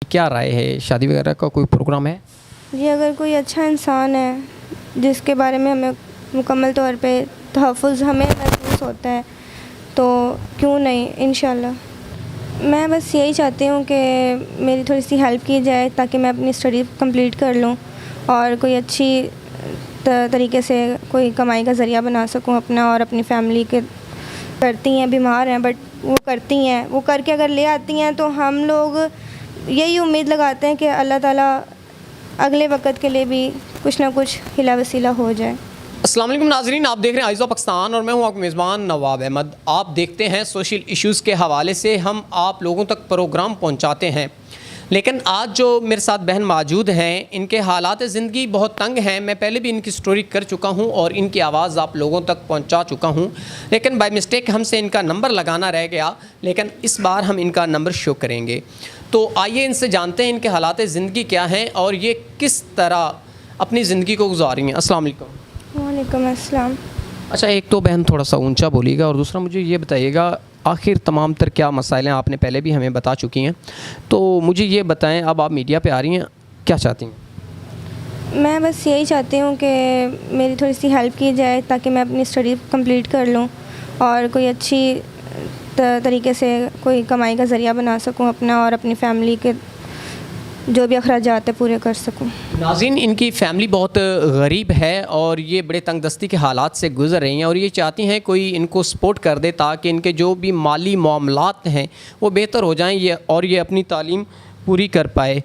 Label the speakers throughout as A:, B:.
A: क्या राय है, शादी वगैरह का कोई प्रोग्राम है?
B: जी, अगर कोई अच्छा इंसान है जिसके बारे में हमें मुकम्मल तौर पे तहफ़्फ़ुज़ हमें महसूस होता है तो क्यों नहीं, इंशाल्लाह। मैं बस यही चाहती हूँ कि मेरी थोड़ी सी हेल्प की जाए ताकि मैं अपनी स्टडी कंप्लीट कर लूँ और कोई अच्छी तरीके से कोई कमाई का ज़रिया बना सकूँ अपना और अपनी फ़ैमिली के। करती हैं, बीमार हैं बट वो करती हैं, वो करके अगर ले आती हैं तो हम लोग यही उम्मीद लगाते हैं कि अल्लाह ताला अगले वक्त के लिए भी कुछ ना कुछ हिला वसीला हो जाए।
A: अस्सलाम वालेकुम नाज़रीन, आप देख रहे हैं आइज़ ऑफ पाकिस्तान और मैं हूं आपका मेज़बान नवाब अहमद। आप देखते हैं सोशल इश्यूज़ के हवाले से हम आप लोगों तक प्रोग्राम पहुंचाते हैं, लेकिन आज जो मेरे साथ बहन मौजूद हैं इनके हालात ज़िंदगी बहुत तंग हैं। मैं पहले भी इनकी स्टोरी कर चुका हूं और इनकी आवाज़ आप लोगों तक पहुंचा चुका हूं, लेकिन बाय मिस्टेक हमसे इनका नंबर लगाना रह गया, लेकिन इस बार हम इनका नंबर शो करेंगे। तो आइए इनसे जानते हैं इनके हालात ज़िंदगी क्या हैं और ये किस तरह अपनी ज़िंदगी को गुजारी हैं। अस्सलाम वालेकुम।
B: वालेकुम अस्सलाम।
A: अच्छा, एक तो बहन थोड़ा सा ऊंचा बोलिएगा और दूसरा मुझे ये बताइएगा आखिर तमाम तर क्या मसाइल हैं, आपने पहले भी हमें बता चुकी हैं, तो मुझे ये बताएं अब आप मीडिया पे आ रही हैं, क्या चाहती हैं?
B: मैं बस यही चाहती हूँ कि मेरी थोड़ी सी हेल्प की जाए ताकि मैं अपनी स्टडी कंप्लीट कर लूँ और कोई अच्छी तरीके से कोई कमाई का ज़रिया बना सकूँ अपना और अपनी फ़ैमिली के जो भी अखराजात है पूरे कर सकूँ।
A: नाज़रीन, इनकी फ़ैमिली बहुत गरीब है और ये बड़े तंगदस्ती के हालात से गुज़र रही हैं और ये चाहती हैं कोई इनको सपोर्ट कर दे ताकि इनके जो भी माली मामलात हैं वो बेहतर हो जाएं ये और ये अपनी तालीम पूरी कर पाए।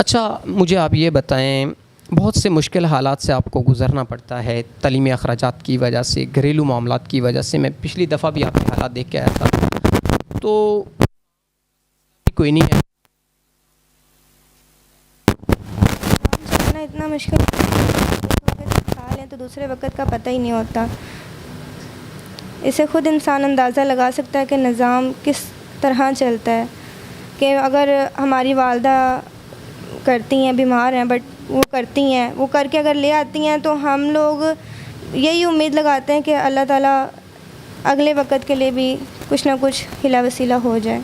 A: अच्छा, मुझे आप ये बताएं, बहुत से मुश्किल हालात से आपको गुज़रना पड़ता है तालीमी अखराजात की वजह से, घरेलू मामलात की वजह से। मैं पिछली दफ़ा भी आपके हालात देख के आया था, तो कोई नहीं है
B: इतना मुश्किल खा लें तो दूसरे वक्त का पता ही नहीं होता। इसे ख़ुद इंसान अंदाज़ा लगा सकता है कि निज़ाम किस तरह चलता है, कि अगर हमारी वालदा करती हैं, बीमार हैं बट वो करती हैं, वो करके अगर ले आती हैं तो हम लोग यही उम्मीद लगाते हैं कि अल्लाह ताला अगले वक्त के लिए भी कुछ ना कुछ हिला वसीला हो जाए।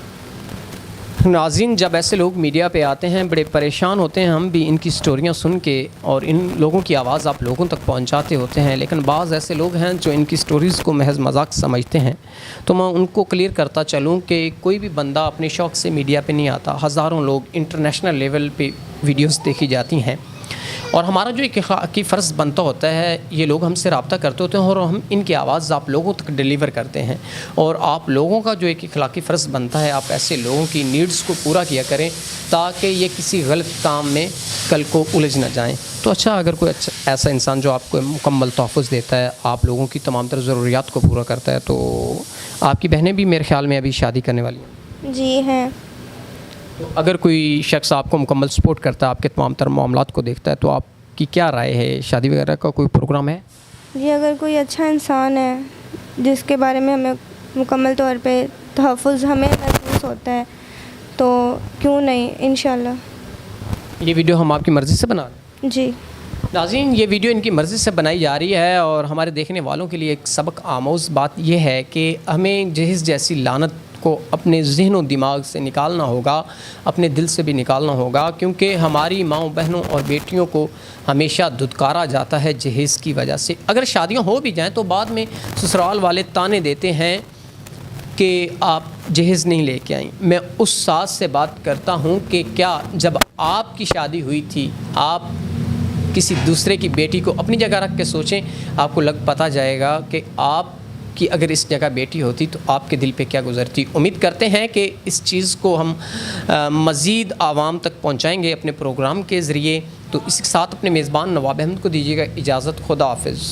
A: नाज़रीन, जब ऐसे लोग मीडिया पे आते हैं बड़े परेशान होते हैं, हम भी इनकी स्टोरियां सुन के और इन लोगों की आवाज़ आप लोगों तक पहुंचाते होते हैं, लेकिन बाज़ ऐसे लोग हैं जो इनकी स्टोरीज़ को महज मजाक समझते हैं। तो मैं उनको क्लियर करता चलूं कि कोई भी बंदा अपने शौक़ से मीडिया पे नहीं आता। हज़ारों लोग इंटरनेशनल लेवल पे वीडियोस देखी जाती हैं और हमारा जो एक अखलाकी फ़र्ज़ बनता होता है, ये लोग हमसे रब्ता करते होते हैं और हम इनकी आवाज़ आप लोगों तक डिलीवर करते हैं। और आप लोगों का जो एक अखलाकी फ़र्ज़ बनता है, आप ऐसे लोगों की नीड्स को पूरा किया करें ताकि ये किसी गलत काम में कल को उलझ ना जाएं। तो अच्छा, अगर कोई अच्छा ऐसा इंसान जो आपको मुकम्मल तहफ़्फ़ुज़ देता है, आप लोगों की तमाम तर ज़रूरियात को पूरा करता है, तो आपकी बहनें भी मेरे ख़्याल में अभी शादी करने वाली हैं?
B: जी हैं।
A: तो अगर कोई शख्स आपको मुकम्मल सपोर्ट करता है, आपके तमाम तर मामलात को देखता है, तो आपकी क्या राय है, शादी वगैरह का कोई प्रोग्राम है?
B: जी, अगर कोई अच्छा इंसान है जिसके बारे में हमें मुकम्मल तौर पे तहफ़्फ़ुज़ हमें महसूस होता है तो क्यों नहीं, इंशाल्लाह।
A: ये वीडियो हम आपकी मर्ज़ी से बना रहे हैं?
B: जी
A: नाज़रीन, ये वीडियो इनकी मर्ज़ी से बनाई जा रही है और हमारे देखने वालों के लिए एक सबक आमोज़ बात यह है कि हमें जहेज़ जैसी लानत को अपने ज़हन और दिमाग से निकालना होगा, अपने दिल से भी निकालना होगा, क्योंकि हमारी माँओं, बहनों और बेटियों को हमेशा धुतकारा जाता है जहेज़ की वजह से। अगर शादियाँ हो भी जाएँ तो बाद में ससुराल वाले ताने देते हैं कि आप जहेज़ नहीं लेके आई। मैं उस सास से बात करता हूँ कि क्या जब आपकी शादी हुई थी आप किसी दूसरे की बेटी को अपनी जगह रख के सोचें, आपको पता जाएगा कि आप कि अगर इस जगह बेटी होती तो आपके दिल पे क्या गुज़रती। उम्मीद करते हैं कि इस चीज़ को हम मज़ीद आवाम तक पहुंचाएंगे अपने प्रोग्राम के ज़रिए। तो इसके साथ अपने मेज़बान नवाब अहमद को दीजिएगा इजाज़त। खुदा हाफ़िज़।